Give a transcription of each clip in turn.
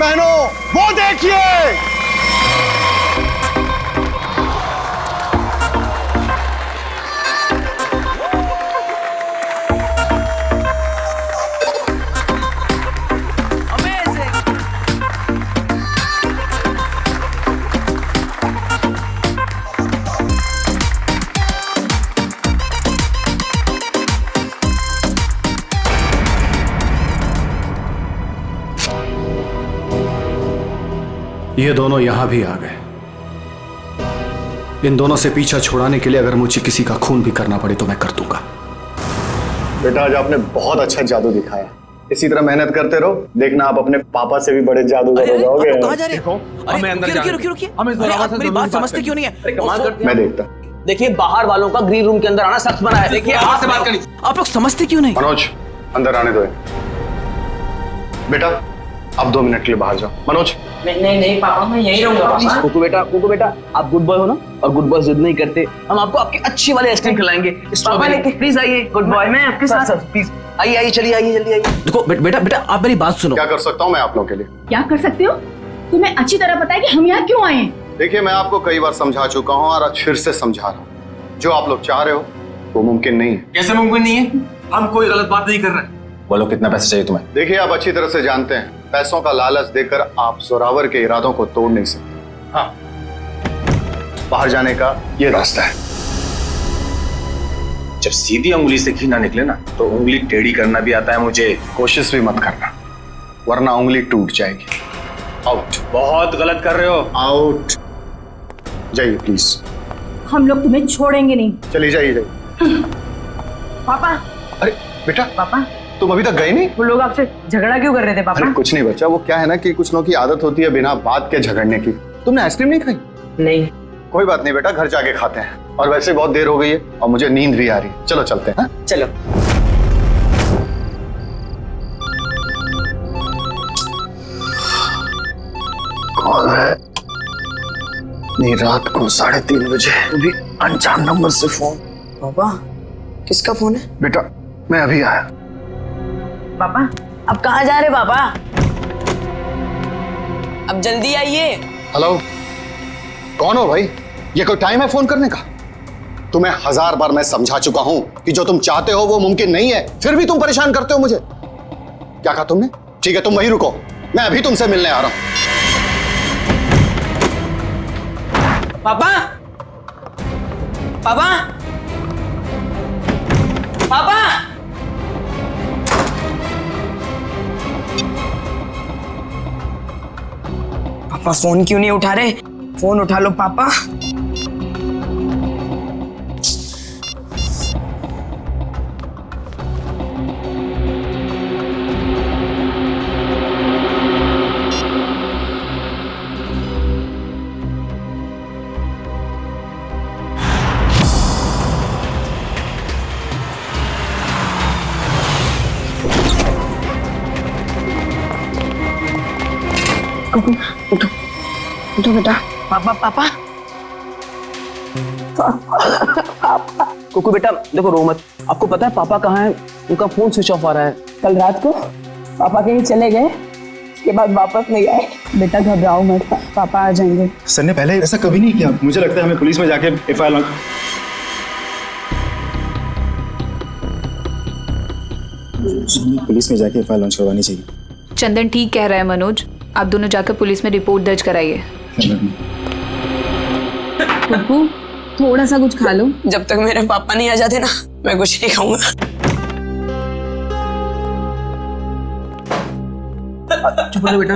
बहनों, वो देखिए। ये दोनों यहां भी आ गए। इन दोनों से पीछा छुड़ाने के लिए अगर मुझे किसी का खून भी करना पड़े तो मैं कर दूंगा। बेटा, आज आपने बहुत अच्छा जादू दिखाया। इसी तरह मेहनत करते रहो, देखना आप अपने पापा से भी बड़े जादूगर हो जाओगे। कहां जा रहे हो? रुकिए। मेरी बात समझते क्यों नहीं है? मैं देखता। देखिए, बाहर वालों का ग्रीन रूम के अंदर आना सख्त मना है। देखिए, आपसे बात करनी। आप लोग समझते क्यों नहीं? मनोज, अंदर आने दो। बेटा, अब 2 मिनट के लिए बाहर जाओ। मनोज। नहीं पापा, मैं यहीं रहूंगा। कुकू बेटा, आप गुड बॉय हो ना, और गुड बॉय जिद नहीं करते। हम आपको आपकी अच्छी वाली आइसक्रीम खिलाएंगे। पापा लेके प्लीज आइए। गुड बॉय, मैं आपके साथ। प्लीज आइए, चलिए आइए, जल्दी आइए। देखो बेटा, आप मेरी बात सुनो। क्या कर सकता हूँ मैं आप लोगों के लिए? क्या कर सकते हो? तुम्हें अच्छी तरह पता है कि हम यहाँ क्यों आए हैं। देखिए, मैं आपको कई बार समझा चुका हूँ और आज फिर से समझा रहा हूँ। जो आप लोग चाह रहे हो वो मुमकिन नहीं है। कैसे मुमकिन नहीं है? हम कोई गलत बात नहीं कर रहे। बोलो, कितना पैसे चाहिए तुम्हें? देखिए, आप अच्छी तरह से जानते हैं, पैसों का लालच देकर आप जोरावर के इरादों को तोड़ नहीं सकते। हाँ, बाहर जाने का ये रास्ता है। जब सीधी उंगली से घी ना निकले ना, तो उंगली टेढ़ी करना भी आता है मुझे। कोशिश भी मत करना, वरना उंगली टूट जाएगी। आउट। बहुत गलत कर रहे हो। आउट। जाइए प्लीज। हम लोग तुम्हें छोड़ेंगे नहीं। चलिए जाइए। पापा। अरे बेटा, पापा तुम अभी तक गए नहीं? वो लोग आपसे झगड़ा क्यों कर रहे थे पापा? अरे कुछ नहीं बच्चा, वो क्या है ना कि कुछ लोगों की आदत होती है बिना बात के झगड़ने की। तुमने आइसक्रीम नहीं खाई? नहीं। कोई बात नहीं बेटा, घर जाके खाते हैं। और वैसे बहुत देर हो गई है और मुझे नींद भी आ रही है। चलो चलते हैं। चलो। कौन है? नहीं, रात को 3:30 बजे भी अनजान नंबर से फोन। पापा, किसका फोन है? बेटा, मैं अभी आया। पापा अब कहाँ जा रहे पापा? अब जल्दी आइए। हेलो, कौन हो भाई? ये कोई टाइम है फोन करने का? तुम्हें 1000 बार मैं समझा चुका हूं कि जो तुम चाहते हो वो मुमकिन नहीं है, फिर भी तुम परेशान करते हो मुझे। क्या कहा तुमने? ठीक है, तुम वहीं रुको, मैं अभी तुमसे मिलने आ रहा हूं। पापा, पापा, पापा। पापा फोन क्यों नहीं उठा रहे? फोन उठा लो पापा। उठो उठो बेटा। पापा पापा कुकू बेटा, देखो रो मत। आपको पता है पापा कहाँ हैं? उनका फोन स्विच ऑफ आ रहा है। कल रात को पापा कहीं चले गए, उसके बाद वापस नहीं आए। बेटा घबराओ मत, पापा आ जाएंगे। सर ने पहले ऐसा कभी नहीं किया। मुझे लगता है हमें पुलिस में जाके एफआईआर लॉन्च करवानी चाहिए। चंदन ठीक कह रहा है मनोज, आप दोनों जाकर पुलिस में रिपोर्ट दर्ज कराइए। पप्पू, थोड़ा सा कुछ खा लो। जब तक मेरे पापा नहीं आ जाते ना, मैं कुछ नहीं खाऊंगा। चुप रहो बेटा।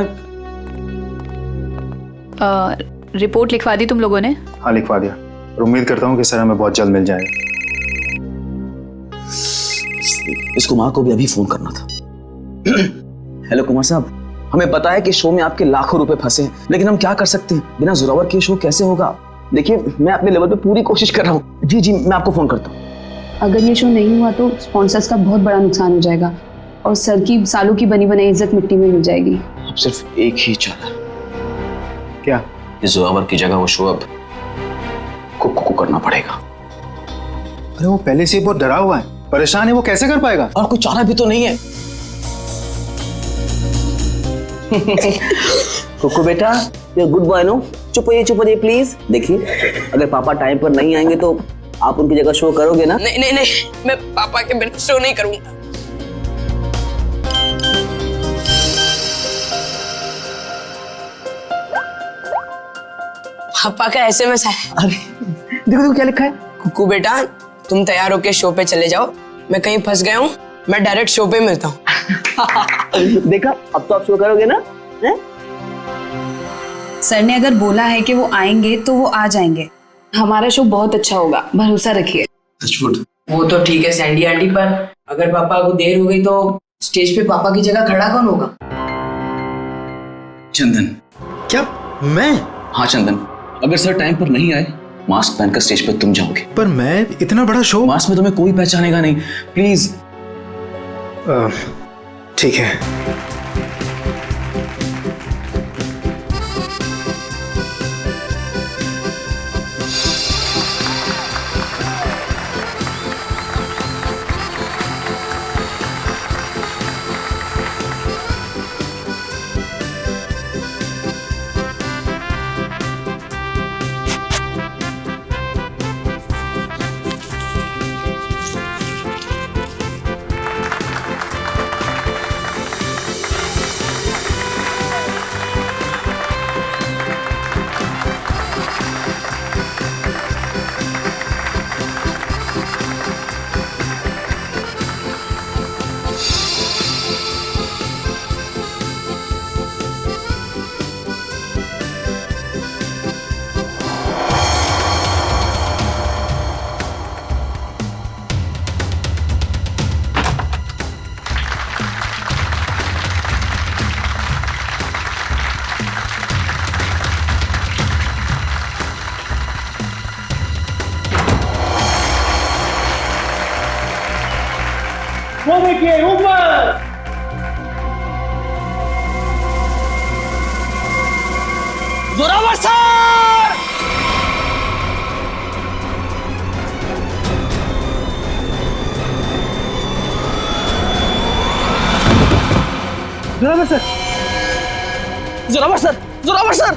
रिपोर्ट लिखवा दी तुम लोगों ने? हाँ, लिखवा दिया। और उम्मीद करता हूँ कि सर हमें बहुत जल्द मिल जाएगा। इस कुमार को भी अभी फोन करना था। हेलो कुमार साहब, हमें पता है कि शो में आपके लाखों रुपए फंसे हैं, लेकिन हम क्या कर सकते हैं? बिना जोरावर के शो कैसे होगा? देखिए, मैं अपने लेवल पे पूरी कोशिश कर रहा हूँ। जी, मैं आपको फोन करता हूँ। अगर ये शो नहीं हुआ तो स्पॉन्सर्स का बहुत बड़ा नुकसान हो जाएगा और सर की सालों की बनी बनाई इज्जत मिट्टी में मिल जाएगी। अब सिर्फ एक ही चाल। क्या? इस जोरावर की जगह वो शो अब कुकू को करना पड़ेगा। अरे वो पहले से बहुत डरा हुआ है, परेशान है, वो कैसे कर पाएगा? और कोई चारा भी तो नहीं है। कुकू बेटा, ये गुड बॉय नो, चुप रहिए प्लीज। देखिए, अगर पापा टाइम पर नहीं आएंगे तो आप उनकी जगह शो करोगे ना? नहीं, मैं पापा के बिना शो नहीं करूंगा। पापा का एसएमएस है। अरे देखो क्या लिखा है। कुकू बेटा, तुम तैयार होके शो पे चले जाओ, मैं कहीं फंस गया हूँ, मैं डायरेक्ट शो पे मिलता हूँ। देखा, अब तो आप शो करोगे ना? है? सर ने अगर बोला है कि वो आएंगे तो वो आ जाएंगे। हमारा शो बहुत अच्छा होगा, भरोसा रखिए। वो तो ठीक है सैंडी आंटी, पर अगर पापा को देर हो गई तो स्टेज पे पापा की जगह खड़ा कौन होगा? चंदन। क्या? मैं? हाँ चंदन, अगर सर टाइम पर नहीं आए, मास्क पहनकर स्टेज पर तुम जाओगे। पर मैं इतना बड़ा शो। मास्क में तुम्हें कोई पहचानेगा नहीं, प्लीज। ठीक है। जोरावर सर! जोरावर सर!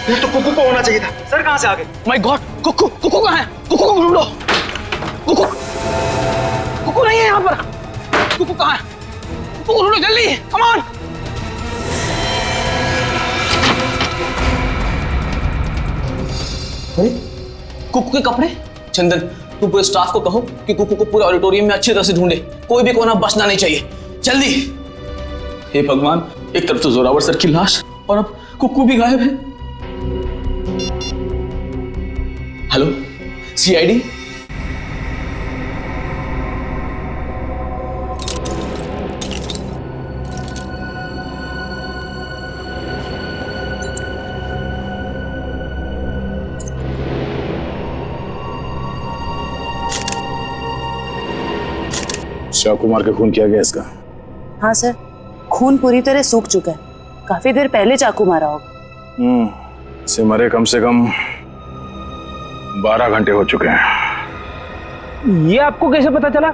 ये तो कुकू को होना चाहिए था। सर कहाँ से आ गए? माय गॉड, कुकू कहाँ है? कुकू को ढूंढो। कुकू नहीं है यहाँ पर। कुकू कहाँ है? कुकू को ढूंढो जल्दी, कम ऑन। कुकू के कपड़े? चंदन, तुम पूरे स्टाफ को कहो कि कुकू को पूरे ऑडिटोरियम में अच्छी तरह से ढूंढे, कोई भी कोना बचना नहीं चाहिए, जल्दी। हे भगवान, एक तरफ तो जोरावर सर की लाश और अब कुकू भी गायब है। Hello, CID? शिव कुमार का खून किया गया इसका? हाँ सर, खून पूरी तरह सूख चुका है, काफी देर पहले चाकू मारा होगा। इसे मरे कम से कम 12 घंटे हो चुके हैं। ये आपको कैसे पता चला?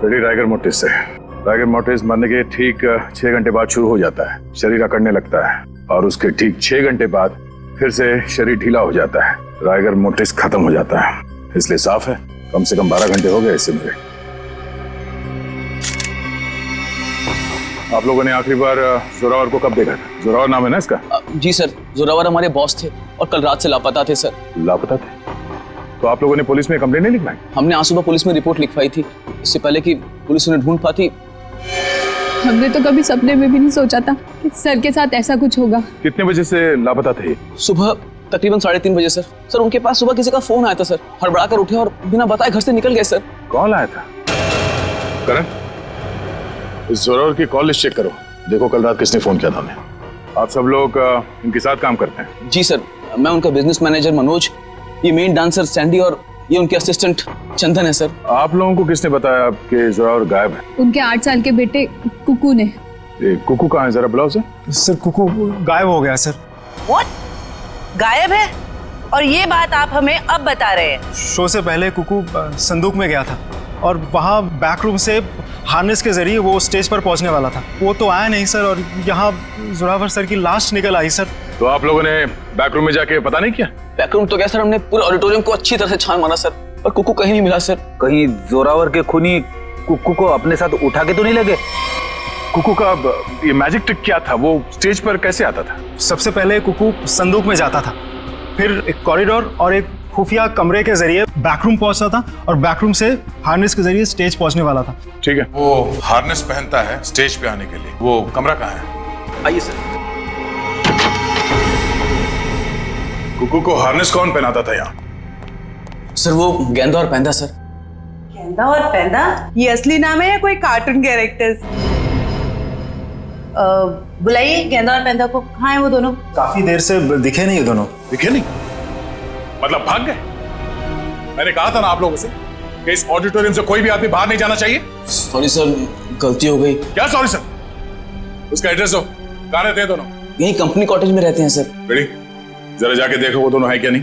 फ्रेडी राइगर मोर्टिस से। राइगर मोर्टिस मरने के ठीक 6 घंटे बाद शुरू हो जाता है, शरीर अकड़ने लगता है और उसके ठीक 6 घंटे बाद फिर से शरीर ढीला हो जाता है, राइगर मोर्टिस खत्म हो जाता है। इसलिए साफ है कम से कम 12 घंटे हो गए इससे मरे। आप लोगों ने आखिरी बार जोरावर को कब देखा था? जोरावर नाम है ना इसका? जी सर, जोरावर हमारे बॉस थे और कल रात से लापता थे सर। लापता थे? तो आप लोगों ने पुलिस में कंप्लेंट नहीं लिखवाई? हमने आज सुबह पुलिस में रिपोर्ट लिखवाई थी, इससे पहले कि पुलिस उन्हें ढूंढ पाती। हमने तो कभी सपने में भी नहीं सोचा था कि सर के साथ ऐसा कुछ होगा। कितने बजे से लापता थे? सुबह तकरीबन 3:30 बजे सर। सर उनके पास सुबह किसी का फोन आया था सर, हड़बड़ा कर उठे और बिना बताए घर से निकल गए सर। कौन आया था? करण, इस जोरावर की कॉल लिस्ट चेक करो, देखो कल रात किसने फोन किया था हमें। आप सब लोग इनके साथ काम करते हैं? जी सर, मैं उनका बिजनेस मैनेजर मनोज, ये मेन डांसर सैंडी और ये उनके असिस्टेंट चंदन है सर। आप लोगों को किसने बताया आपके जोरावर गायब है? उनके 8 साल के बेटे कुकू ने। कुकू कहाँ है, जरा बुलाओ उसे। सर कुकू गायब हो गया सर। व्हाट? गायब है? और ये बात आप हमें अब बता रहे हैं? शो से पहले कुकू संदूक में गया था और वहाँ बैक रूम से हार्नेस के जरिए वो स्टेज पर पहुंचने वाला था। वो तो आया नहीं सर, और यहाँ जोरावर सर की लाश निकल आई सर। तो आप लोगों ने बैक रूम में जाके पता नहीं किया? बैक रूम तो क्या सर, हमने पूरे ऑडिटोरियम को अच्छी तरह से छान मारा सर, पर कुकू कहीं नहीं मिला सर। कहीं जोरावर के खूनी कुकू को अपने साथ उठा के तो नहीं लगे? कुकू का ये मैजिक ट्रिक क्या था? वो स्टेज पर कैसे आता था? सबसे पहले कुकू संदूक में जाता था, फिर एक कॉरिडोर और एक खुफिया कमरे के जरिए बैकरूम पहुंचता था, और बैकरूम से हार्नेस के जरिए स्टेज पहुंचने वाला था। ठीक है। वो हार्नेस पहनता है स्टेज पे आने के लिए, वो कमरा कहाँ है? आइए सर। कुकू को हार्नेस कौन पहनाता था यहाँ? सर वो गेंदा और पैंदा सर। गेंदा और पैंदा, ये असली नाम है या कोई कार्टून कैरेक्टर्स? बुलाइए गेंदा और पैंदा को। कहाँ है वो दोनों? काफी देर से दिखे नहीं दोनों। दिखे नहीं मतलब भाग गए? मैंने कहा था ना आप लोगों से कि इस ऑडिटोरियम से कोई भी आदमी बाहर नहीं जाना चाहिए। सॉरी सर, गलती हो गई। क्या सॉरी सर? उसका एड्रेस दो, कहाँ रहते हैं दोनों? यही कंपनी कॉटेज में रहते हैं सर। बेटी जरा जाके देखो वो दोनों है क्या नहीं।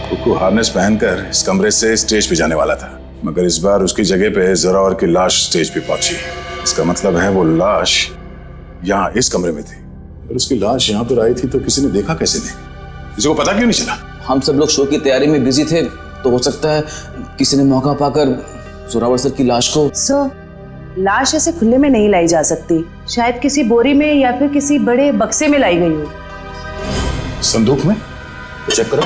कुकू हार्नेस पहनकर इस कमरे से स्टेज पे जाने वाला था, मगर इस बार उसकी जगह पे जोरावर की लाश स्टेज पे पहुंची। इसका मतलब है वो लाश यहाँ इस कमरे में थी, और उसकी लाश यहाँ पर आई थी तो किसी ने देखा कैसे नहीं? किसी को पता क्यों नहीं चला? हम सब लोग शो की तैयारी में बिजी थे, तो हो सकता है किसी ने मौका पाकर जोरावर सर की लाश को। सर, लाश ऐसे खुले में नहीं लाई जा सकती, शायद किसी बोरी में या फिर किसी बड़े बक्से में लाई गई हो। संदूक में? तो चेक करो।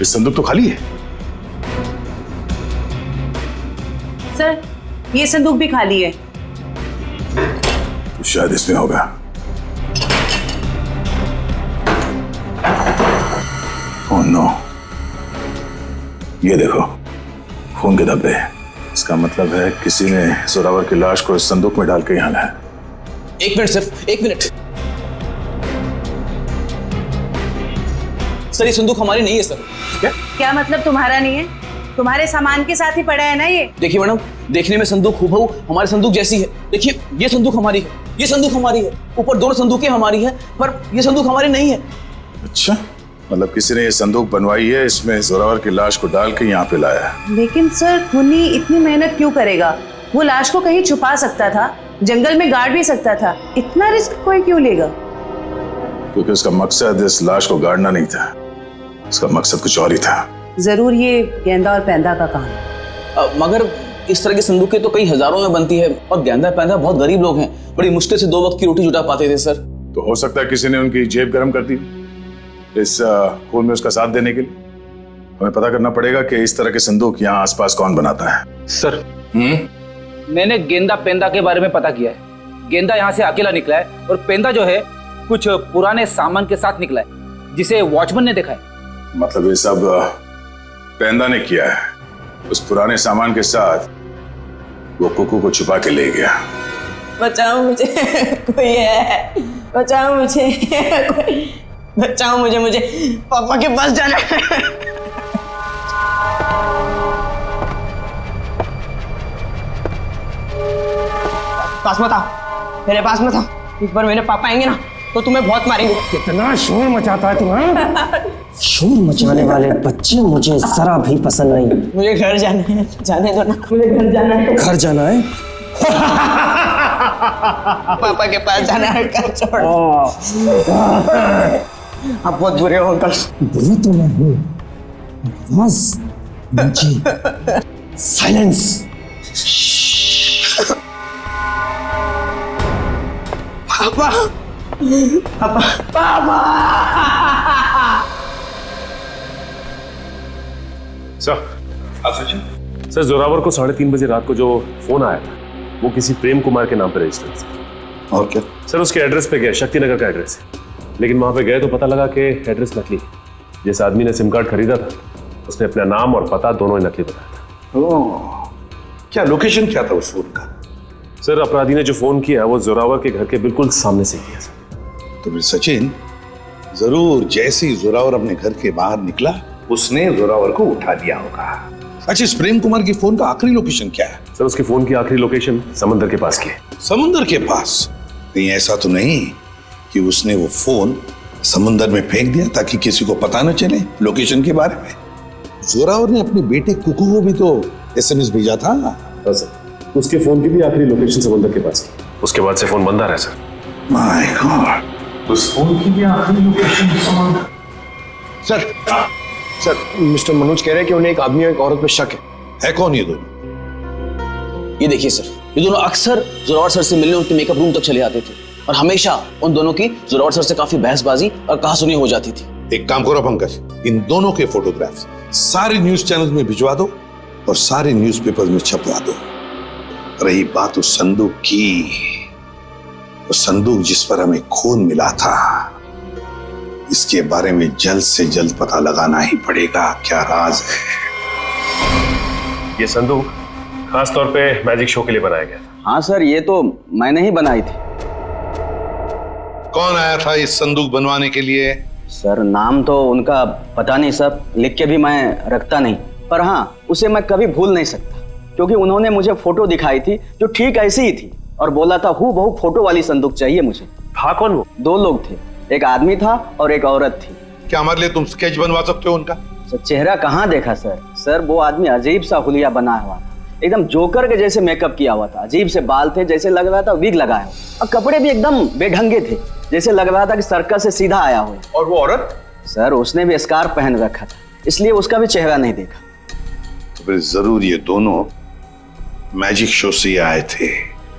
इस संदूक तो खाली है। सर, ये संदूक भी खाली है। तो शायद इसमें होगा। ओह नो, ये देखो खून के धब्बे। इसका मतलब है किसी ने जोरावर की लाश को इस संदूक में डाल के यहाँ लाया। एक मिनट सर, एक मिनट। सर ये संदूक हमारी नहीं है सर। क्या मतलब तुम्हारा नहीं है? तुम्हारे सामान के साथ ही पड़ा है ना ये। देखिए मैडम, देखने में संदूक हूबहू हमारे संदूक जैसी है। देखिए ये संदूक हमारी है, ये संदूक हमारी है, ऊपर दोनों संदूकें हमारी है, पर ये संदूक हमारी नहीं है। अच्छा, मतलब किसी ने ये संदूक बनवाई है, इसमें जोरावर की लाश को डाल के यहाँ पे लाया है। लेकिन सर, खूनी इतनी मेहनत क्यों करेगा? वो लाश को कहीं छुपा सकता था, जंगल में गाड़ भी सकता था, इतना रिस्क कोई क्यों लेगा? क्योंकि उसका मकसद इस लाश को गाड़ना नहीं था, उसका मकसद कुछ और ही था। जरूर ये गेंदा और पैंदा का काम है। मगर इस तरह की संदूकें तो कई हजारों में बनती है, और गेंदा पैंदा बहुत गरीब लोग हैं, बड़ी मुश्किल से 2 वक्त की रोटी जुटा पाते थे सर। तो हो सकता है किसी ने उनकी जेब गर्म कर दी इस खून में उसका साथ देने के लिए। हमें पता करना पड़ेगा कि इस तरह के संदूक यहाँ आसपास कौन बनाता है। सर मैंने गेंदा पेंदा के बारे में पता किया है। गेंदा यहाँ से अकेला निकला है, और पेंदा जो है कुछ पुराने सामान के साथ निकला है, जिसे वॉचमैन ने देखा है। मतलब ये सब पेंदा ने किया है। उस पुराने सामान के साथ वो कुकू को छुपा के ले गया। बचाओ मुझे, कोई है, बचाओ मुझे, कोई बचाओ मुझे, मुझे पापा के पास जाना है। पास मत आओ, मेरे पास मत आओ। एक बार मेरे पापा आएंगे ना तो तुम्हें बहुत मारेंगे। कितना शोर मचाता है तुम्हें? शोर मचाने वाले बच्चे मुझे जरा भी पसंद नहीं। मुझे घर जाना है, जाने दो ना, मुझे घर जाना है। घर जाना है? पापा के पास जाना है, घर छोड़। आप बहुत बुरे हो अंकल। बुरे तो मैं हूँ, बस मुझे साइलेंस। पापा, पापा, पापा। सर जोरावर को 3:30 बजे रात को जो फोन आया था वो किसी प्रेम कुमार के नाम पर रजिस्टर्ड था। और क्या? सर उसके एड्रेस पे गए, शक्तिनगर का एड्रेस है, लेकिन वहां पे गए तो पता लगा कि एड्रेस नकली। जिस आदमी ने सिम कार्ड खरीदा था उसने अपना नाम और पता दोनों ही नकली बताया था। क्या लोकेशन क्या था उस फोन का? सर अपराधी ने जो फोन किया वो जोरावर के घर के बिल्कुल सामने से किया सर। तो फिर सचिन जरूर जैसे ही जोरावर अपने घर के बाहर निकला उसने जोरावर को उठा लिया होगा। अच्छा, इस प्रेम कुमार की फोन का आखिरी लोकेशन क्या है? सर उसकी फोन की आखिरी लोकेशन समंदर के पास की है। समुद्र के पास? कहीं ऐसा तो नहीं कि उसने वो फोन समुंदर में फेंक दिया ताकि किसी को पता न चले लोकेशन के बारे में। जोरावर ने अपने बेटे कुकू को भी तो एसएमएस भेजा था। हाँ सर, उसके फोन की भी आखिरी लोकेशन समुंदर के पास की। उसके बाद से फोन बंद आ रहा है सर। माय गॉड, उस फोन की भी आखिरी लोकेशन समुंदर। सर मिस्टर मनोज कह रहे हैं कि उन्हें एक आदमी और एक औरत पे शक है कौन ये दोनों? ये देखिए सर, ये दोनों अक्सर जोरावर सर से मिलने उनके मेकअप रूम तक चले आते थे और हमेशा उन दोनों की जोरावर सर से काफी बहसबाजी और कहासुनी हो जाती थी। एक काम करो पंकज, इन दोनों के फोटोग्राफ्स सारे न्यूज चैनल्स में भिजवा दो और सारे न्यूज़पेपर्स में छपवा दो। रही बात उस संदूक की, वो संदूक जिस पर हमें खून मिला था, इसके बारे में जल्द से जल्द पता लगाना ही पड़ेगा। क्या राज है? ये संदूक खास तौर पे मैजिक शो के लिए बनाया गया था। हाँ सर, ये तो मैंने ही बनाई थी। कौन आया था इस संदूक बनवाने के लिए? सर नाम तो उनका पता नहीं सर, लिख के भी मैं रखता नहीं, पर हाँ उसे मैं कभी भूल नहीं सकता क्योंकि उन्होंने मुझे फोटो दिखाई थी जो ठीक ऐसी ही थी और बोला था हूबहू फोटो वाली संदूक चाहिए मुझे। था कौन वो? 2 लोग थे, एक आदमी था और एक औरत थी। क्या हमारे लिए तुम स्केच बनवा सकते हो उनका? सर चेहरा कहाँ देखा सर, वो आदमी अजीब सा हुलिया बना हुआ था, एकदम जोकर के जैसे मेकअप किया हुआ था, अजीब से बाल थे, जैसे लग रहा था विग लगाया हो, और कपड़े भी एकदम बेढंगे थे, जैसे लग रहा था कि सर्कस से सीधा आया हो। और वो औरत? सर उसने भी स्कार्फ पहन रखा था, इसलिए उसका भी चेहरा नहीं देखा। तो फिर जरूर ये दोनों मैजिक शो से आए थे।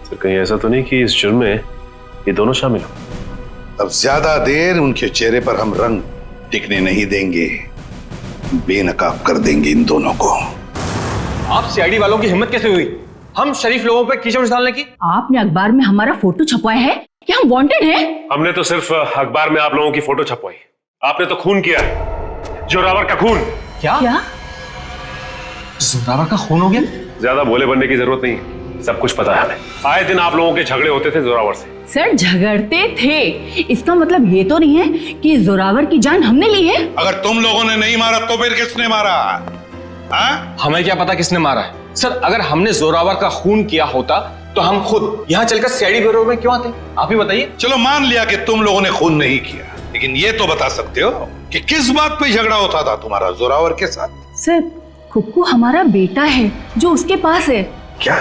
सर कहीं ऐसा तो नहीं कि इस जुर्म में ये दोनों शामिल हो? अब ज्यादा देर उनके चेहरे पर हम रंग टिकने नहीं देंगे, बेनकाब कर देंगे इन दोनों को। आप सीआईडी वालों की हिम्मत कैसे हुई हम शरीफ लोगों पर कीचड़ डालने की? आपने अखबार में हमारा फोटो छपवाया है कि हम वांटेड हैं? हमने तो सिर्फ अखबार में आप लोगों की फोटो छपवाई, आपने तो खून किया है, जोरावर का खून। क्या? जोरावर का खून हो गया? ज्यादा भोले बनने की जरूरत नहीं, सब कुछ पता है हमें। आए दिन आप लोगों के झगड़े होते थे जोरावर से। सर झगड़ते थे, इसका मतलब ये तो नहीं है कि जोरावर की जान हमने ली है। अगर तुम लोगों ने नहीं मारा तो फिर किसने मारा? हमें क्या पता किसने मारा है सर, अगर हमने जोरावर का खून किया होता तो हम खुद यहाँ चलकर सीआईडी ब्यूरो में क्यों आते? आप ही बताइए। चलो मान लिया कि तुम लोगों ने खून नहीं किया, लेकिन ये तो बता सकते हो कि किस बात पे झगड़ा होता था तुम्हारा जोरावर के साथ? सर कुक्कू हमारा बेटा है जो उसके पास है। क्या?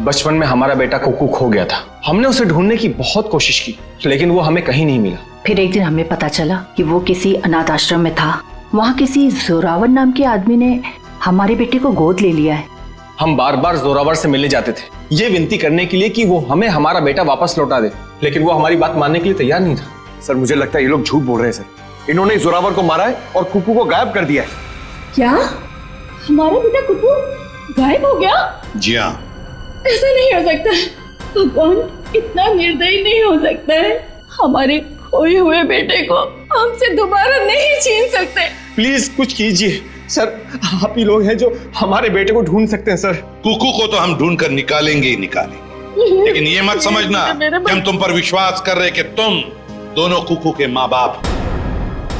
बचपन में हमारा बेटा कुक्कू खो गया था, हमने उसे ढूंढने की बहुत कोशिश की लेकिन वो हमें कहीं नहीं मिला। फिर एक दिन हमें पता चला कि वो किसी अनाथ आश्रम में था, वहाँ किसी जोरावर नाम के आदमी ने हमारे बेटे को गोद ले लिया है। हम बार बार जोरावर से मिलने जाते थे ये विनती करने के लिए कि वो हमें हमारा बेटा वापस लौटा दे, लेकिन वो हमारी बात मानने के लिए तैयार नहीं था। सर मुझे लगता है ये लोग झूठ बोल रहे हैं सर, इन्होंने जोरावर को मारा है और कुक्कू को गायब कर दिया है। क्या हमारा बेटा कुक्कू गायब हो गया? जी हाँ। ऐसा नहीं हो सकता, भगवान इतना निर्दयी नहीं हो सकता है, हमारे खोए हुए बेटे को हमसे दोबारा नहीं छीन सकते। प्लीज कुछ कीजिए सर, आप ही लोग हैं जो हमारे बेटे को ढूंढ सकते हैं सर। कुकू को तो हम ढूंढ कर निकालेंगे ही निकालेंगे, लेकिन ये मत समझना कि हम तुम पर विश्वास कर रहे कि तुम दोनों कुकू के माँ बाप।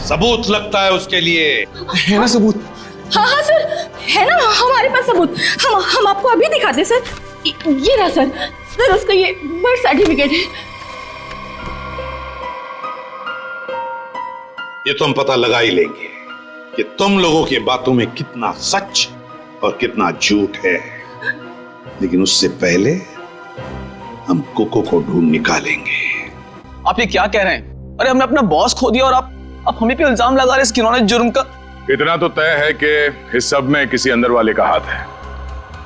सबूत लगता है उसके लिए। है ना सबूत? हाँ सर है ना हमारे पास सबूत, हम आपको अभी दिखाते सर। ये रहा सर उसका ये बर्थ सर्टिफिकेट है। ये तो हम पता लगा ही लेंगे कि तुम लोगों की बातों में कितना सच और कितना झूठ है, लेकिन उससे पहले हम कुकू को ढूंढ निकालेंगे। आप ये क्या कह रहे हैं? अरे हमने अपना बॉस खो दिया और आप हमें पे इल्जाम लगा रहे हैं इस घिनौने जुर्म का। इतना तो तय है कि इस सब में किसी अंदर वाले का हाथ है।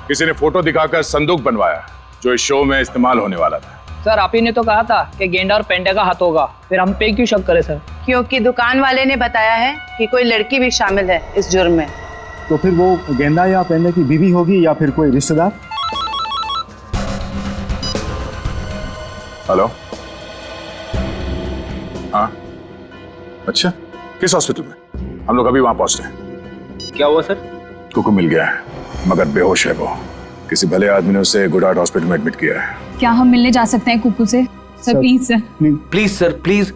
किसी ने फोटो दिखाकर संदूक बनवाया जो इस शो में इस्तेमाल होने वाला था। सर आप ही ने तो कहा था कि गेंडा और पेंडा का हाथ होगा, फिर हम पे क्यों शक करें सर? क्योंकि दुकान वाले ने बताया है कि कोई लड़की भी शामिल है इस जुर्म में। तो फिर वो गेंदा या पेंडा की बीवी होगी या फिर कोई रिश्तेदार? हेलो, हाँ अच्छा, किस हॉस्पिटल में? हम लोग अभी वहां पहुंच रहे हैं। क्या हुआ सर? कुकू मिल गया है मगर बेहोश है वो। किसी भले आदमी ने उसे गुडहार्ट हॉस्पिटल में एडमिट किया है। क्या हम मिलने जा सकते हैं कुकू से? Sir please sir. Please sir please.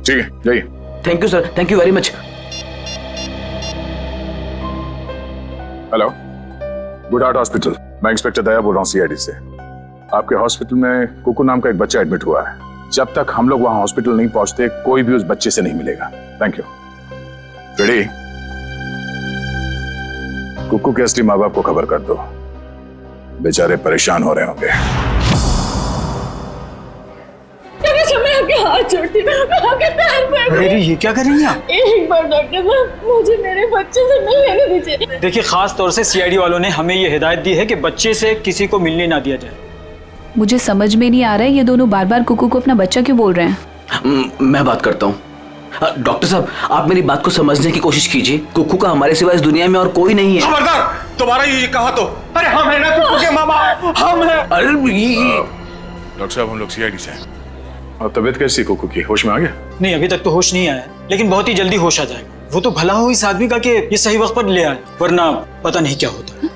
ठीक है जाइए। Thank you sir, thank you very much. Hello, good heart hospital, मैं इंस्पेक्टर दया बोल रहा हूँ सीआईडी से। आपके हॉस्पिटल में कुकू नाम का एक बच्चा एडमिट हुआ है। जब तक हम लोग वहां हॉस्पिटल नहीं पहुंचते कोई भी उस बच्चे से नहीं मिलेगा। Thank you. रेडी? कुक्कू के असली माँ बाप को खबर कर दो, बेचारे परेशान हो रहे होंगे। मैं आपके हाथ जोड़ती हूँ, मैं आपके पैर पड़ती हूँ। अरे ये क्या कर रही हैं आप? एक बार डॉक्टर साहब मुझे मेरे बच्चे से मिलने दीजिए। देखिए, खास तौर से सीआईडी वालों ने हमें ये हिदायत दी है कि बच्चे से किसी को मिलने ना दिया जाए। मुझे समझ में नहीं आ रहा है ये दोनों बार बार कुकू को अपना बच्चा क्यों बोल रहे हैं। मैं बात करता हूँ। डॉक्टर साहब, आप मेरी बात को समझने की कोशिश कीजिए। कुक्कू का हमारे सिवा इस दुनिया में और कोई नहीं है। खबरदार, तुम्हारा ये कहा तो। अरे हम है ना कुक्कू के मामा, हम हैं। अरे डॉक्टर साहब, हम लोग सीआईडी से हैं। और तबीयत कैसी कुक्कू की? होश में आ गया? नहीं, अभी तक तो होश नहीं आया, लेकिन बहुत ही जल्दी होश आ जाएगा। वो तो भला हो इस आदमी का कि ये सही वक्त पर ले आए, वरना पता नहीं क्या होता।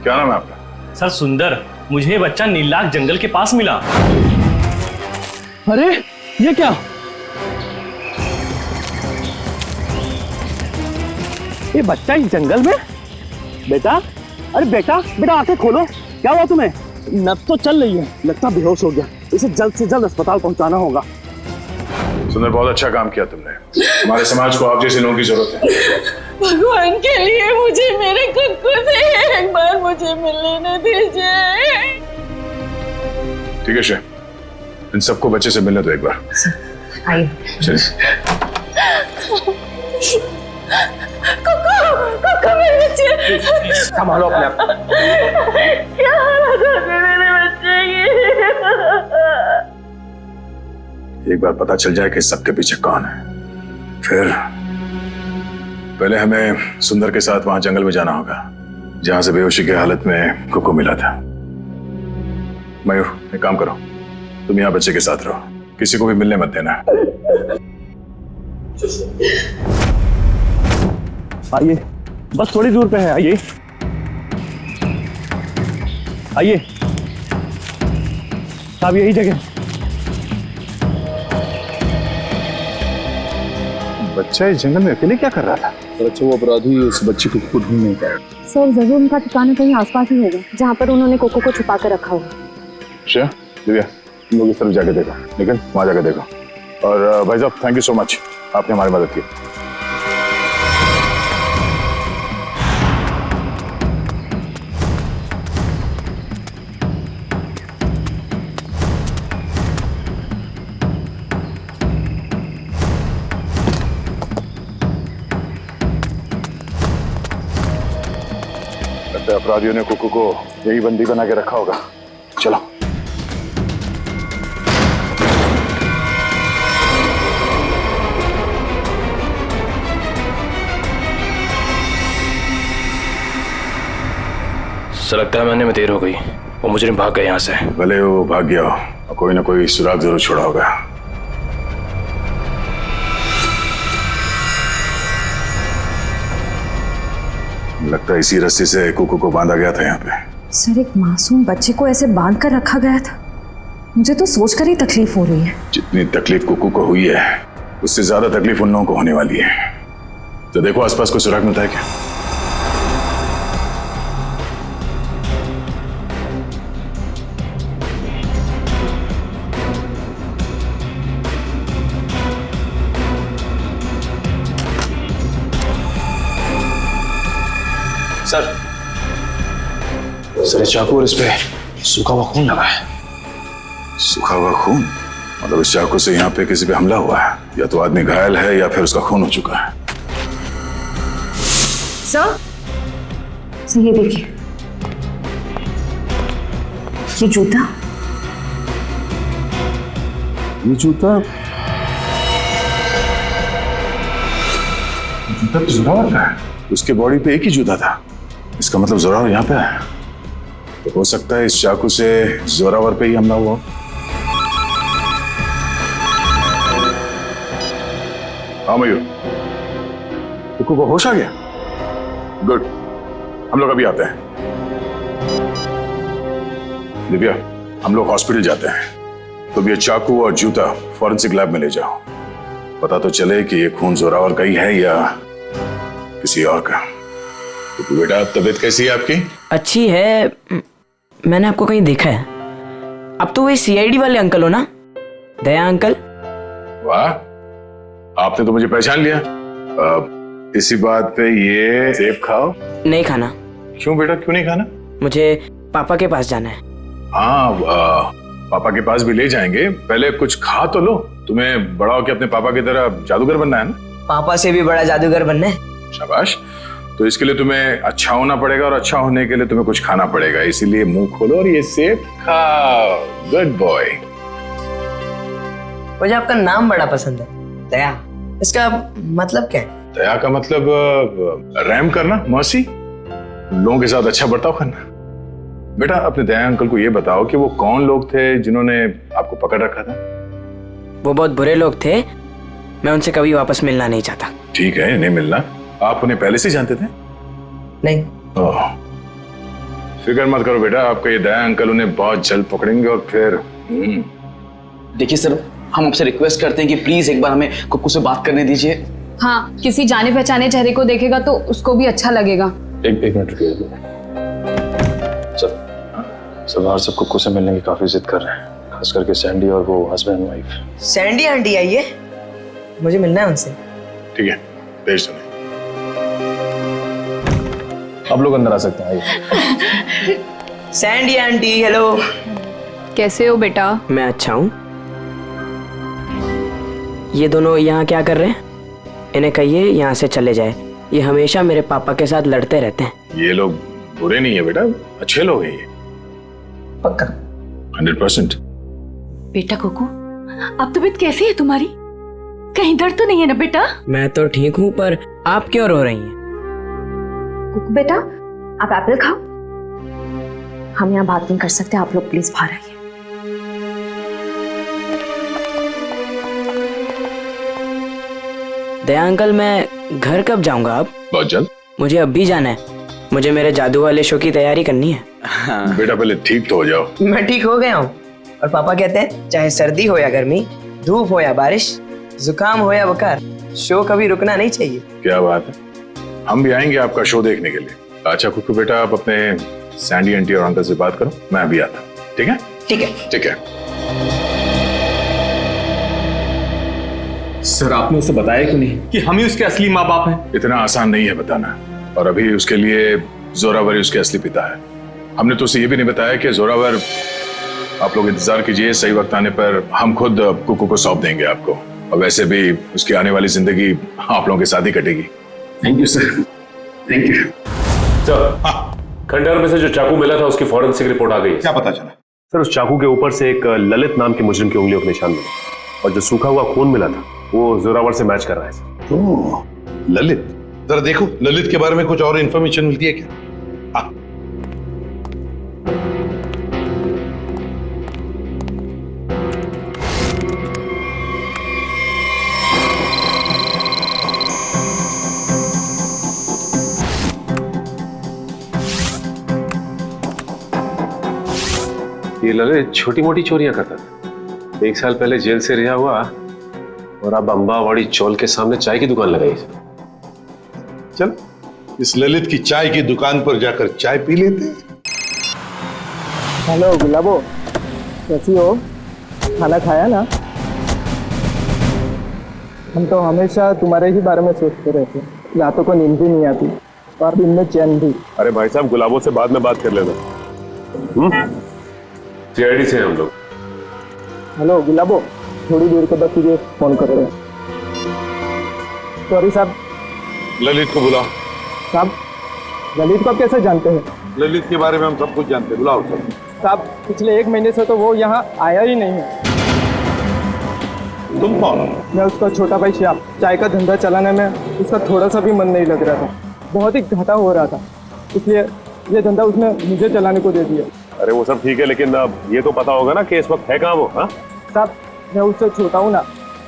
क्या नाम है आपका? सर सुंदर, मुझे ये बच्चा नीलाख जंगल के पास मिला। अरे ये क्या? ये बच्चा इस जंगल में? बेटा, अरे बेटा बेटा आंखें खोलो, क्या हुआ तुम्हें? नब्ज तो चल रही है, लगता बेहोश हो गया। इसे जल्द से जल्द अस्पताल पहुंचाना होगा। सुंदर, बहुत अच्छा काम किया तुमने। हमारे समाज को आप जैसे लोगों की जरूरत है। भगवान के लिए मुझे मेरे कुक्कू से एक बार मुझे मिलने दीजिए। ठीक है शे, इन सबको बच्चे से मिलने दो एक बार। आइए। कुक्कू मेरे बच्चे, संभालो अपने आप। क्या हालत हो गई मेरे बच्चे की। एक बार पता चल जाए कि सबके पीछे कौन है, फिर पहले हमें सुंदर के साथ वहां जंगल में जाना होगा जहां से बेहोशी की हालत में कुक्कू मिला था। मयूर, एक काम करो, तुम यहाँ बच्चे के साथ रहो, किसी को भी मिलने मत देना। आइए, बस थोड़ी दूर पे है, आइए आइए साहब, यही जगह। बच्चा इस जंगल में अकेले क्या कर रहा था? अच्छा, वो अपराधी उस बच्चे को ढूंढ नहीं पाया। सर जरूर उनका ठिकाना कहीं आसपास ही होगा जहाँ पर उन्होंने कोको को छुपा कर रखा होगा। श्रेया, दिव्या, तुम लोग इस तरफ जाके देखो, लेकिन वहां जाके देखो। और भाई साहब, थैंक यू सो मच, आपने हमारी मदद की। अपराधियों ने कुक्कू को यही बंदी बना के रखा होगा। चलो। सर लगता है मैंने में देर हो गई, वो मुजरिम भाग गए यहाँ से। भले वो भाग गया हो, कोई ना कोई सुराग जरूर छोड़ा होगा। लगता है इसी रस्सी से कुक्कू को बांधा गया था यहाँ पे। सर, एक मासूम बच्चे को ऐसे बांध कर रखा गया था, मुझे तो सोचकर ही तकलीफ हो रही है। जितनी तकलीफ कुक्कू को हुई है उससे ज्यादा तकलीफ उन लोगों को होने वाली है। तो देखो आसपास कोई सुराग मिलता है क्या? सर इस चाकू और इस पे सूखा हुआ खून लगा है। सूखा हुआ खून? मतलब इस चाकू से यहाँ पे किसी पे हमला हुआ है, या तो आदमी घायल है या फिर उसका खून हो चुका है। सर ये देखिए, ये जूता, जूता तो जोरावर का है। उसके बॉडी पे एक ही जूता था, इसका मतलब जोरावर यहाँ पे है। तो हो सकता है इस चाकू से जोरावर पे ही हमला हुआ। हाँ मयूर, कुक्कू को होश आ गया? गुड, हम लोग अभी आते हैं। दिव्या, हम लोग हॉस्पिटल जाते हैं। तो ये चाकू और जूता फॉरेंसिक लैब में ले जाओ, पता तो चले कि ये खून जोरावर का ही है या किसी और का। तो बेटा, तबीयत कैसी है आपकी? अच्छी है। मैंने आपको कहीं देखा है। अब तो वही सीआईडी वाले अंकल हो ना दया अंकल। वाह, आपने तो मुझे पहचान लिया। इसी बात पे ये सेब खाओ। नहीं खाना। क्यों बेटा, क्यों नहीं खाना? मुझे पापा के पास जाना है। हाँ, पापा के पास भी ले जाएंगे, पहले कुछ खा तो लो। तुम्हें बड़ा होकर अपने पापा की तरह जादूगर बनना है ना? पापा से भी बड़ा जादूगर बनना है। शाबाश। तो इसके लिए तुम्हें अच्छा होना पड़ेगा, और अच्छा होने के लिए तुम्हें कुछ खाना पड़ेगा। इसीलिए मुंह खोलो और ये सेब खाओ। Good boy. मुझे आपका नाम बड़ा पसंद है, दया। इसका मतलब क्या है? दया का मतलब रहम करना, मर्सी, लोगों के साथ अच्छा बर्ताव करना। बेटा, अपने दया अंकल को ये बताओ कि वो कौन लोग थे जिन्होंने आपको पकड़ रखा था? वो बहुत बुरे लोग थे, मैं उनसे कभी वापस मिलना नहीं चाहता। ठीक है, नहीं मिलना। आप उन्हें पहले से जानते थे? नहीं। फिक्र मत करो बेटा, आपका ये दया अंकल उन्हें बहुत जल्द पकड़ेंगे और फिर देखिए सर, हम आपसे रिक्वेस्ट करते हैं कि प्लीज एक बार हमें कुक्कू से बात करने दीजिए। हाँ, किसी जाने पहचाने चेहरे को देखेगा तो उसको भी अच्छा लगेगा। एक मिनट रुकिए। सर बाहर सब कुक्कू से मिलने की काफी जिद कर रहे हैं, खास करके सैंडी और वो हस्बैंड वाइफ। सैंडी आंटी आई है, मुझे मिलना है उनसे। ठीक है, भेज दो। अब लोग अंदर आ सकते हैं, आइए। Sandy aunty, hello. कैसे हो बेटा? मैं अच्छा हूँ। ये दोनों यहाँ क्या कर रहे हैं? इन्हें कहिए यहाँ से चले जाए, ये हमेशा मेरे पापा के साथ लड़ते रहते हैं। ये लोग बुरे नहीं है बेटा, अच्छे लोग हैं ये। पक्का? 100%। बेटा कुकू, अब तबीयत कैसी है तुम्हारी? कहीं दर्द तो नहीं है ना बेटा? मैं तो ठीक हूँ, पर आप क्यों रो रही हैं? कुकू बेटा, आप एप्पल खाओ। हम यहाँ बात नहीं कर सकते, आप लोग प्लीज बाहर आइए। दया अंकल, मैं घर कब जाऊंगा? आप बहुत जल्द। मुझे अभी जाना है, मुझे मेरे जादू वाले शो की तैयारी करनी है। बेटा पहले ठीक तो हो जाओ। मैं ठीक हो गया हूँ, और पापा कहते हैं चाहे सर्दी हो या गर्मी, धूप हो या बारिश, जुकाम हो या बुखार, शो कभी रुकना नहीं चाहिए। क्या बात है, हम भी आएंगे आपका शो देखने के लिए। अच्छा कुक्कू बेटा, आप अपने सैंडी आंटी और अंकल से बात करो, मैं अभी आता हूँ। ठीक है? ठीक है। ठीक है। सर, आपने उसे बताया क्यों नहीं कि हम ही उसके असली माँ बाप हैं? इतना आसान नहीं है बताना, और अभी उसके लिए जोरावर ही उसके असली पिता है। हमने तो उसे ये भी नहीं बताया कि जोरावर, आप लोग इंतजार कीजिए, सही वक्त आने पर हम खुद कुकू को सौंप देंगे आपको। और वैसे भी उसकी आने वाली जिंदगी आप लोगों के साथ ही कटेगी। Thank you sir, thank you. Sir, खंडहर में से जो चाकू मिला था उसकी फॉरेंसिक रिपोर्ट आ गई है। क्या पता चला? सर, उस चाकू के ऊपर से एक ललित नाम के मुजरिम की उंगलियों के निशान मिले, और जो सूखा हुआ खून मिला था वो जोरावर से मैच कर रहा है सर। ओह, ललित, जरा देखो ललित के बारे में कुछ और इंफॉर्मेशन मिलती है क्या? हाँ। ये ललित छोटी मोटी चोरियां करता था, 1 साल पहले जेल से रिहा हुआ, और अब अंबावाड़ी चौल के सामने चाय की दुकान लगाई। चल, इस ललित की चाय की दुकान पर जाकर चाय पी लेते हैं। हेलो गुलाबो, कैसी हो? खाना खाया ना? हम तो हमेशा तुम्हारे ही बारे में सोचते रहते हैं, रातों को नींद भी नहीं आती और दिन में चैन भी। अरे भाई साहब, गुलाबों से बाद में बात कर लेना। सीआईडी से हम लोग। हेलो गुलाबो, थोड़ी देर के बाद तुझे फोन कर रहे हैं। सॉरी साहब। ललित को बुलाओ। साहब, ललित को आप कैसे जानते हैं? ललित के बारे में हम सब कुछ जानते हैं, बुलाओ सब। साहब, पिछले 1 महीने से तो वो यहाँ आया ही नहीं है। तुम कौन हो? मैं उसका छोटा भाई श्याम। चाय का धंधा चलाने में उसका थोड़ा सा भी मन नहीं लग रहा था, बहुत ही घाटा हो रहा था, इसलिए ये धंधा उसने मुझे चलाने को दे दिया। अरे वो सब ठीक है, लेकिन अब ये तो पता होगा ना कि इस वक्त है कहाँ वो? हाँ साहब, मैं उससे छोटा हूँ ना,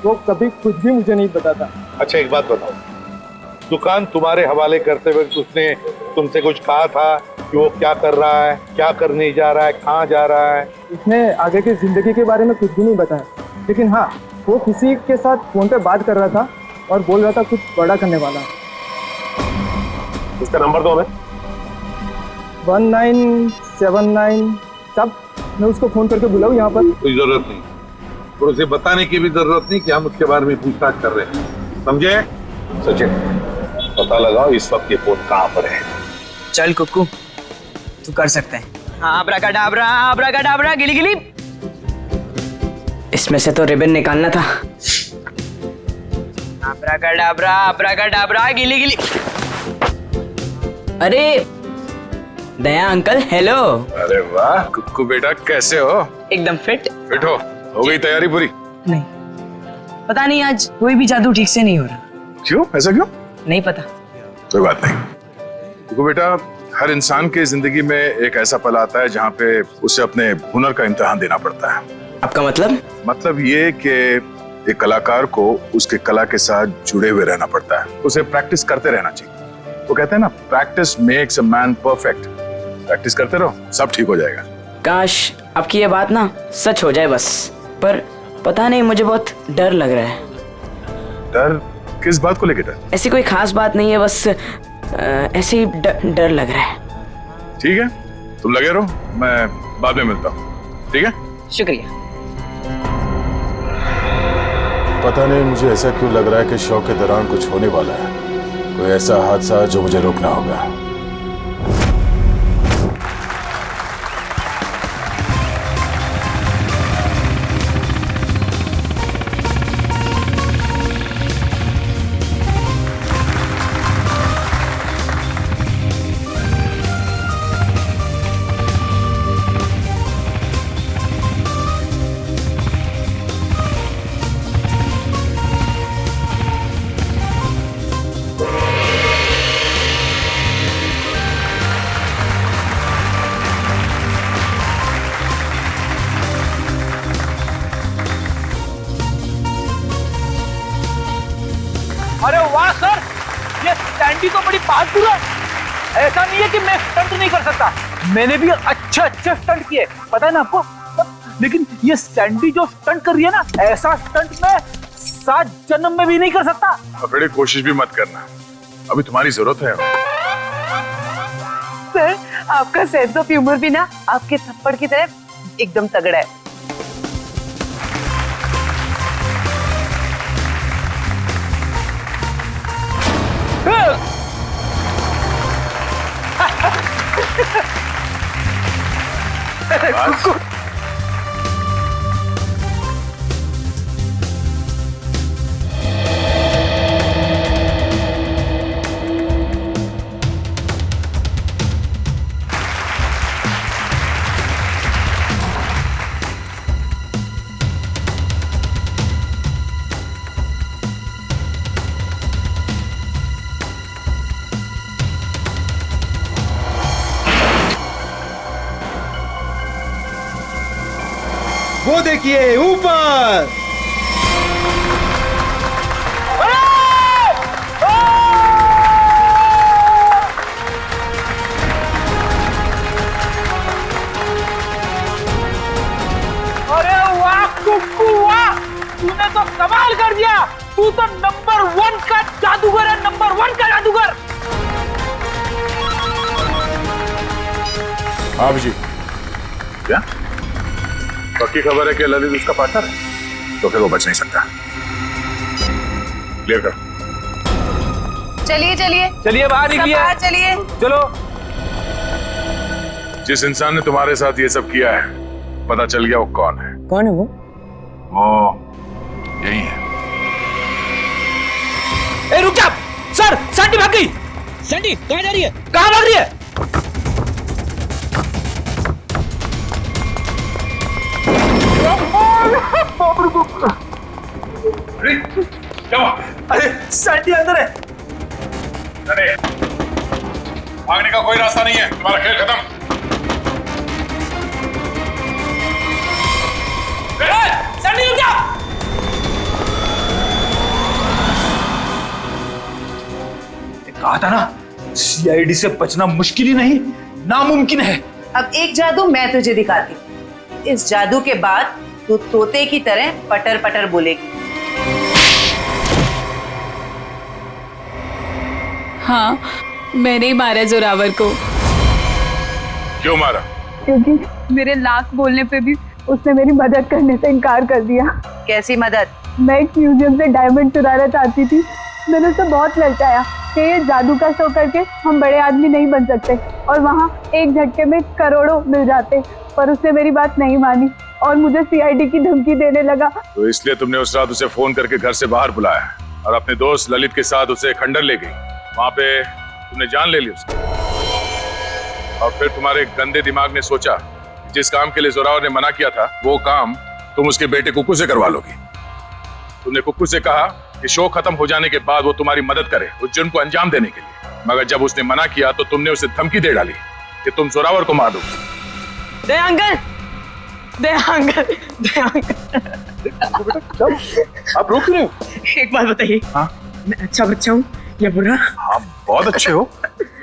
वो कभी कुछ भी मुझे नहीं बताता। अच्छा एक बात बताओ, दुकान तुम्हारे हवाले करते वक्त उसने तुमसे कुछ कहा था कि वो क्या कर रहा है, क्या करने जा रहा है, कहाँ जा रहा है? उसने आगे की जिंदगी के बारे में कुछ भी नहीं बताया, लेकिन हाँ, वो किसी के साथ फोन पे बात कर रहा था और बोल रहा था कुछ बड़ा करने वाला। उसका नंबर दो हमें। 1979। साहब, मैं उसको फोन करके बुलाऊं यहाँ पर? कोई जरूरत नहीं, और उसे बताने की भी जरूरत नहीं कि हम उसके बारे में पूछताछ कर रहे हैं, समझे? सचिन, पता लगाओ इस वक्त ये फोन कहाँ पर है। चल कुक्कू, तू कर सकते हैं। आब्राकाडाब्रा, गिली गिली। इसमें से तो रिबन निकालना था। आब्राकाडाब्रा, गिली गिली। अरे दया अंकल, हेलो। अरे वाह कुक्कू बेटा, कैसे हो? एकदम फिट हो गई तैयारी पूरी? नहीं, पता नहीं आज कोई भी जादू ठीक से नहीं हो रहा। क्यों? ऐसा क्यों? नहीं पता। कोई बात नहीं कुक्कू बेटा, हर इंसान की जिंदगी में एक ऐसा पल आता है जहाँ पे उसे अपने हुनर का इम्तिहान देना पड़ता है। आपका मतलब? मतलब ये कि एक कलाकार को उसके कला के साथ जुड़े हुए रहना पड़ता है, उसे प्रैक्टिस करते रहना चाहिए। वो कहते हैं ना, practice makes a man perfect. Practice करते रहो, सब ठीक हो जाएगा। काश आपकी ये बात ना सच हो जाए बस, पर पता नहीं, मुझे बहुत डर लग रहा है। डर? किस बात को लेकर डर? ऐसी कोई खास बात नहीं है, बस ऐसे ही डर लग रहा है। ठीक है, तुम लगे रहो, मैं बाद में मिलता हूँ। ठीक है, शुक्रिया। पता नहीं मुझे ऐसा क्यों लग रहा है कि शो के दौरान कुछ होने वाला है, कोई ऐसा हादसा जो मुझे रोकना होगा। अरे वाह सर, ये सैंडी तो बड़ी बहादुर है। ऐसा नहीं है कि मैं स्टंट नहीं कर सकता, मैंने भी अच्छे स्टंट किए, पता है ना आपको। लेकिन ये सैंडी जो स्टंट कर रही है ना, ऐसा स्टंट मैं 7 जन्म में भी नहीं कर सकता। बड़ी कोशिश भी मत करना, अभी तुम्हारी जरूरत है। सर, आपका सेंस ऑफ ह्यूमर भी ना आपके थप्पड़ की तरह एकदम तगड़ा है। वो देखिए ऊपर। अरे वाह कुक्कू वाह, तूने तो कमाल कर दिया। तू तो नंबर 1 का जादूगर है, नंबर 1 का जादूगर। हाँ जी, क्या पक्की खबर है कि ललित उसका पार्टनर है? तो फिर वो बच नहीं सकता। क्लियर कर। चलिए चलिए चलिए बाहर निकलिए, बाहर चलिए। चलो। जिस इंसान ने तुम्हारे साथ ये सब किया है, पता चल गया वो कौन है? कौन है वो? वो यही है। ए रुक जा सर, सैंडी भाग गई। सैंडी कहाँ जा रही है? कहाँ भाग रही है? अरे सैंडी अंदर है। अरे भागने का कोई रास्ता नहीं है, तुम्हारा खेल खत्म। सैंडी रुक जा। कहा था ना, सीआईडी से बचना मुश्किल ही नहीं, नामुमकिन है। अब एक जादू मैं तुझे दिखाती हूँ। इस जादू के बाद तू तोते की तरह पटर पटर बोलेगी। हाँ, मैंने ही मारा जोरावर को। क्यों मारा? क्योंकि मेरे लाख बोलने पे भी उसने मेरी मदद करने से इनकार कर दिया। कैसी मदद? मैं एक म्यूजियम से डायमंड चुराना चाहती थी। मैंने उसे बहुत ललचाया कि ये जादू का शो करके हम बड़े आदमी नहीं बन सकते और वहाँ एक झटके में करोड़ों मिल जाते, पर उसने मेरी बात नहीं मानी और मुझे सीआईडी की धमकी देने लगा। तो इसलिए तुमने उस रात उसे फोन करके घर से बाहर बुलाया और अपने दोस्त ललित के साथ उसे खंडर ले गई। वहां पे तुमने जान ले ली उसकी और फिर तुम्हारे गंदे दिमाग ने सोचा जिस काम के लिए जोरावर ने मना किया था वो काम तुम उसके बेटे कुक्कू से करवा लोगी। तुमने कुक्कू से कहा कि शो खत्म हो जाने के बाद वो तुम्हारी मदद करे उस जुर्म को अंजाम देने के लिए, मगर जब उसने मना किया तो तुमने उसे धमकी दे डाली कि तुम जोरावर को मार दोगे। दया अंकल, दया अंकल, दया अंकल। आप रोक रहे हो? एक बात बताइए, हाँ? मैं अच्छा बच्चा हूँ या बुरा? हाँ बहुत अच्छे हो,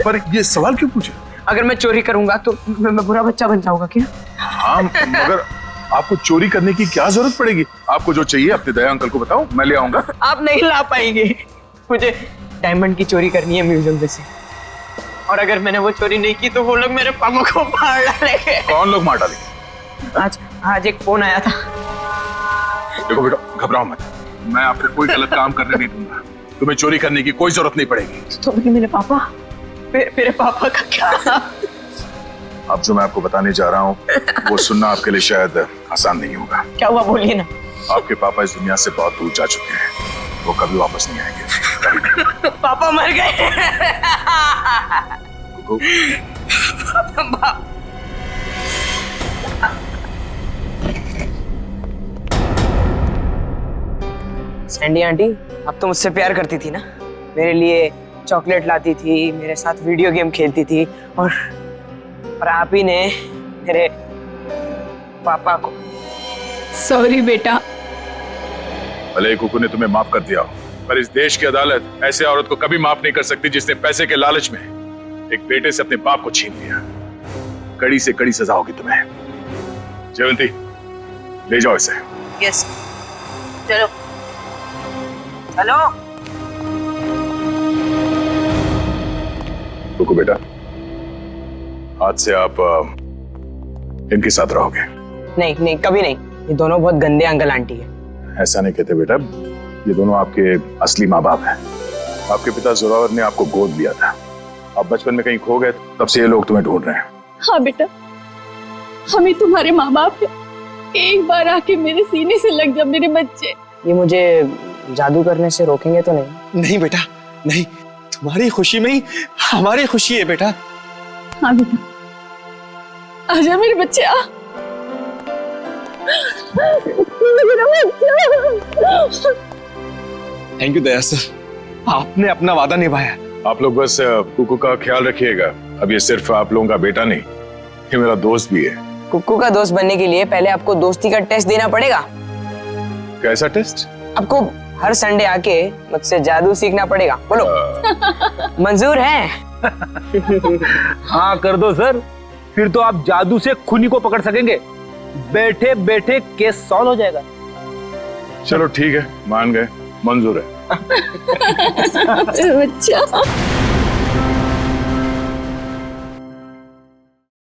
पर ये सवाल क्यों पूछे? अगर मैं चोरी करूंगा तो मैं बुरा बच्चा बन जाऊंगा क्या? हाँ, मगर आपको चोरी करने की क्या जरूरत पड़ेगी? आपको जो चाहिए अपने दया अंकल को बताओ, मैं ले आऊंगा। आप नहीं ला पाएंगे, मुझे डायमंड की चोरी करनी है म्यूजियम में से, और अगर मैंने वो चोरी नहीं की तो वो लोग मेरे पापा को मार डालेंगे। कौन लोग मार डालेंगे? आज एक फोन आया था। देखो बेटा, घबराओ मत, मैं आपको कोई गलत काम करने नहीं दूंगा। तुम्हें चोरी करने की कोई जरूरत नहीं पड़ेगी। तो मेरे पापा, मेरे पापा का क्या? अब जो मैं आपको बताने जा रहा हूँ वो सुनना आपके लिए शायद आसान नहीं होगा। क्या हुआ, बोलिए ना। आपके पापा इस दुनिया से बहुत दूर जा चुके हैं, वो कभी वापस नहीं आएंगे। पापा मर गए। सैंडी आंटी, अब तो मुझसे प्यार करती थी ना, मेरे लिए चॉकलेट लाती थी, मेरे साथ वीडियो गेम खेलती थी, और आप ही ने मेरे पापा को। सॉरी बेटा। भले ही कुकू ने तुम्हें माफ कर दिया हो, पर इस देश की अदालत ऐसे औरत को कभी माफ नहीं कर सकती जिसने पैसे के लालच में एक बेटे से अपने बाप को छीन लिया। कड़ी से कड़ी सजा होगी तुम्हें। जयवंती, ले जाओ इसे। यस, चलो चलो। कुकू बेटा, आज से आप इनके साथ रहोगे। नहीं नहीं, कभी नहीं, ये दोनों बहुत गंदे अंकल आंटी है। ऐसा नहीं कहते बेटा, ये दोनों आपके असली माँ बाप हैं। आपके पिता जोरावर ने आपको गोद लिया था, आप बचपन में कहीं खो गए, तब से ये लोग तुम्हें ढूंढ रहे हैं। हाँ बेटा, हम ही तुम्हारे माँ बाप हैं। एक बार आके मेरे सीने से लग जा मेरे बच्चे। ये मुझे जादू करने से रोकेंगे तो नहीं? नहीं बेटा, नहीं, तुम्हारी खुशी में ही हमारी खुशी है बेटा। हाँ बेटा, आजा मेरे बच्चे, आ। थैंक यू दया सर, आपने अपना वादा निभाया। आप लोग बस कुकू का ख्याल रखिएगा। अब ये सिर्फ आप लोगों का बेटा नहीं, ये मेरा दोस्त भी है। कुक्कू का दोस्त बनने के लिए पहले आपको दोस्ती का टेस्ट देना पड़ेगा। कैसा टेस्ट? आपको हर संडे आके मुझसे जादू सीखना पड़ेगा। बोलो, मंजूर है? हाँ कर दो सर, फिर तो आप जादू से खूनी को पकड़ सकेंगे, बैठे बैठे केस सॉल्व हो जाएगा। चलो ठीक है, मान गए, मंजूर है। बच्चा।